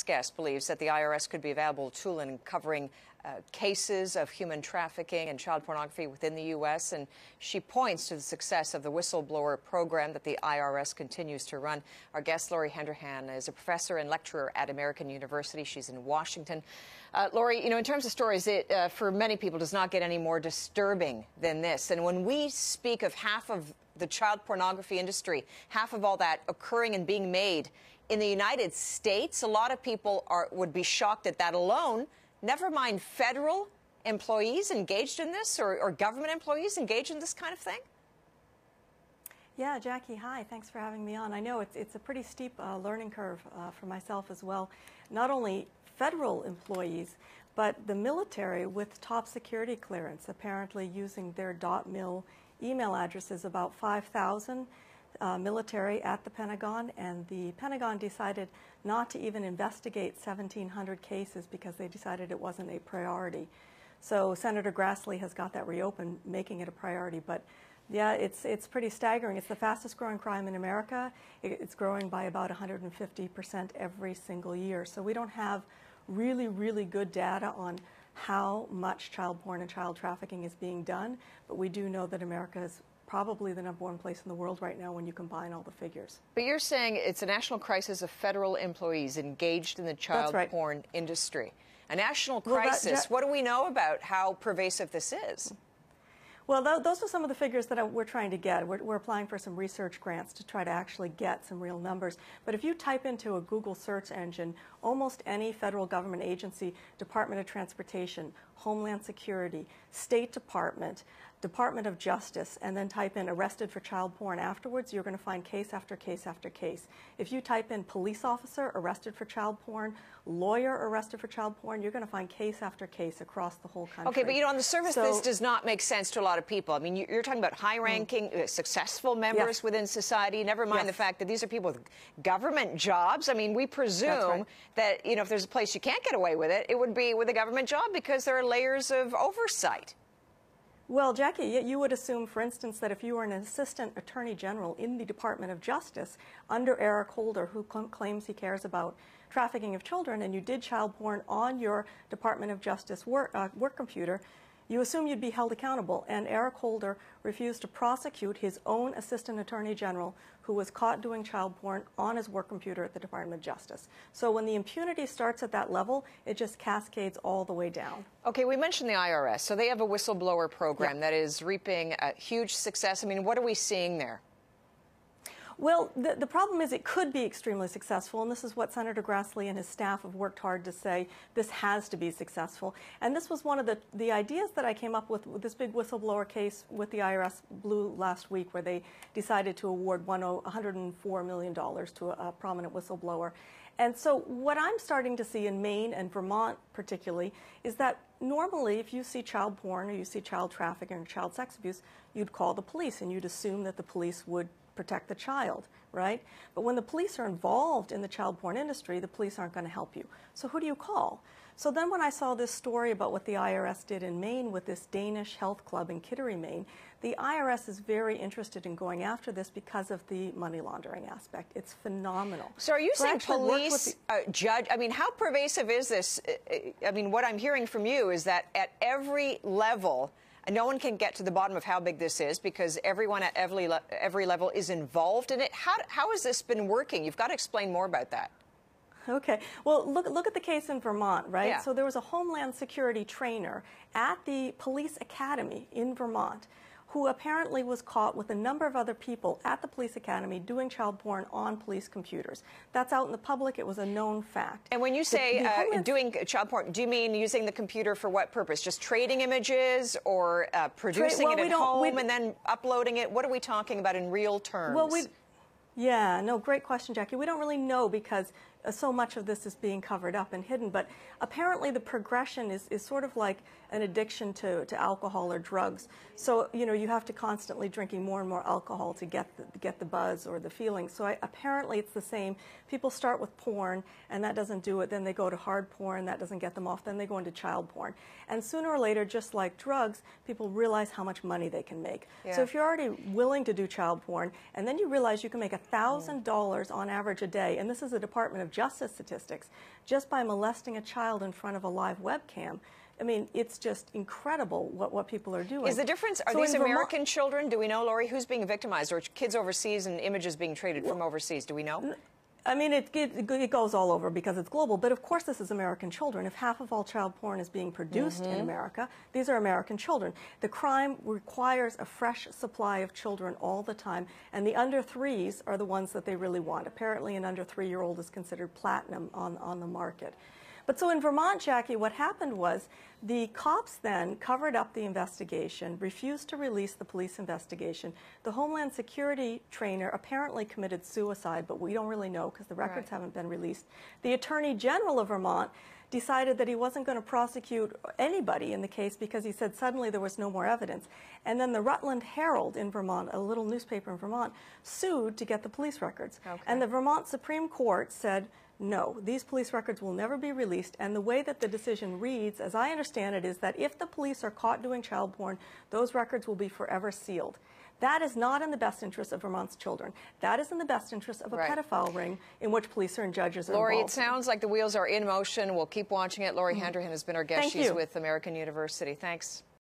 next guest believes that the IRS could be a valuable tool in covering cases of human trafficking and child pornography within the U.S., and she points to the success of the whistleblower program that the IRS continues to run. Our guest, Lori Henderhan, is a professor and lecturer at American University. She's in Washington. Lori, you know, in terms of stories, it, for many people, does not get any more disturbing than this. And when we speak of half of the child pornography industry, half of all that occurring and being made in the United States, a lot of people would be shocked at that alone. Never mind federal employees engaged in this or government employees engaged in this kind of thing. Yeah, Jackie, hi. Thanks for having me on. I know it's a pretty steep learning curve for myself as well. Not only federal employees, but the military with top security clearance, apparently using their .mil email addresses, about 5,000 military at the Pentagon, and the Pentagon decided not to even investigate 1,700 cases because they decided it wasn't a priority. So Senator Grassley has got that reopened, making it a priority. But yeah, it's pretty staggering. It's the fastest growing crime in America. It's growing by about 150% every single year. So we don't have really, really good data on how much child porn and child trafficking is being done, but we do know that America is probably the #1 place in the world right now when you combine all the figures. But you're saying it's a national crisis of federal employees engaged in the child porn industry. A national crisis. What do we know about how pervasive this is? Well, those are some of the figures that we're trying to get. We're applying for some research grants to try to actually get some real numbers. But if you type into a Google search engine, almost any federal government agency, Department of Transportation, Homeland Security, State Department, Department of Justice, and then type in arrested for child porn afterwards, you're going to find case after case after case. If you type in police officer arrested for child porn, lawyer arrested for child porn, you're going to find case after case across the whole country. Okay, but you know, on the surface, this does not make sense to a lot of people. I mean, you're talking about high-ranking, successful members within society, never mind the fact that these are people with government jobs. I mean, we presume that, you know, if there's a place you can't get away with it, it would be with a government job because there are layers of oversight. Well, Jackie, you would assume, for instance, that if you were an assistant attorney general in the Department of Justice under Eric Holder, who claims he cares about trafficking of children, and you did child porn on your Department of Justice work computer, you assume you'd be held accountable. And Eric Holder refused to prosecute his own assistant attorney general who was caught doing child porn on his work computer at the Department of Justice. So when the impunity starts at that level, it just cascades all the way down. Okay, we mentioned the IRS. So they have a whistleblower program that is reaping a huge success. I mean, what are we seeing there? Well, the problem is it could be extremely successful, and this is what Senator Grassley and his staff have worked hard to say. This has to be successful. And this was one of the ideas that I came up with this big whistleblower case with the IRS Blue last week, where they decided to award $104 million to a prominent whistleblower. And so what I'm starting to see in Maine and Vermont particularly is that normally if you see child porn or you see child trafficking or child sex abuse, you'd call the police and you'd assume that the police would protect the child, right? But when the police are involved in the child porn industry, the police aren't going to help you. So who do you call? So then when I saw this story about what the IRS did in Maine with this Danish health club in Kittery, Maine, the IRS is very interested in going after this because of the money laundering aspect. It's phenomenal. So are you saying police, judge, I mean, how pervasive is this? I mean, what I'm hearing from you is that at every level, no one can get to the bottom of how big this is because everyone at every level is involved in it. How has this been working? You've got to explain more about that. Okay. Well, look at the case in Vermont, right? Yeah. So there was a Homeland Security trainer at the police academy in Vermont who apparently was caught with a number of other people at the police academy doing child porn on police computers. That's out in the public. It was a known fact. And when you say doing child porn, do you mean using the computer for what purpose? Just trading images or producing it at home and then uploading it? What are we talking about in real terms? Well, yeah, no, great question, Jackie. We don't really know because so much of this is being covered up and hidden, but apparently the progression is sort of like an addiction to alcohol or drugs. So, you know, you have to constantly drinking more and more alcohol to get the buzz or the feeling. So apparently it's the same. People start with porn and that doesn't do it. Then they go to hard porn, that doesn't get them off. Then they go into child porn. And sooner or later, just like drugs, people realize how much money they can make. Yeah. So if you're already willing to do child porn and then you realize you can make $1,000 on average a day, and this is a Department of justice statistics, just by molesting a child in front of a live webcam. I mean, it's just incredible what people are doing. Is the difference, are these American children? Do we know, Lori, who's being victimized, or kids overseas and images being traded from overseas? Do we know? I mean, it goes all over because it's global, but of course this is American children. If half of all child porn is being produced in America, these are American children. The crime requires a fresh supply of children all the time, and the under threes are the ones that they really want. Apparently an under 3-year-old is considered platinum on the market. But so in Vermont, Jackie, what happened was the cops then covered up the investigation, refused to release the police investigation. The Homeland Security trainer apparently committed suicide, but we don't really know because the records haven't been released. The Attorney General of Vermont decided that he wasn't going to prosecute anybody in the case because he said suddenly there was no more evidence. And then the Rutland Herald in Vermont, a little newspaper in Vermont, sued to get the police records. Okay. And the Vermont Supreme Court said, no, these police records will never be released, and the way that the decision reads, as I understand it, is that if the police are caught doing child porn, those records will be forever sealed. That is not in the best interest of Vermont's children. That is in the best interest of a pedophile ring in which police and judges are involved. Lori, it sounds like the wheels are in motion. We'll keep watching it. Lori Handrahan has been our guest. She's with American University. Thanks.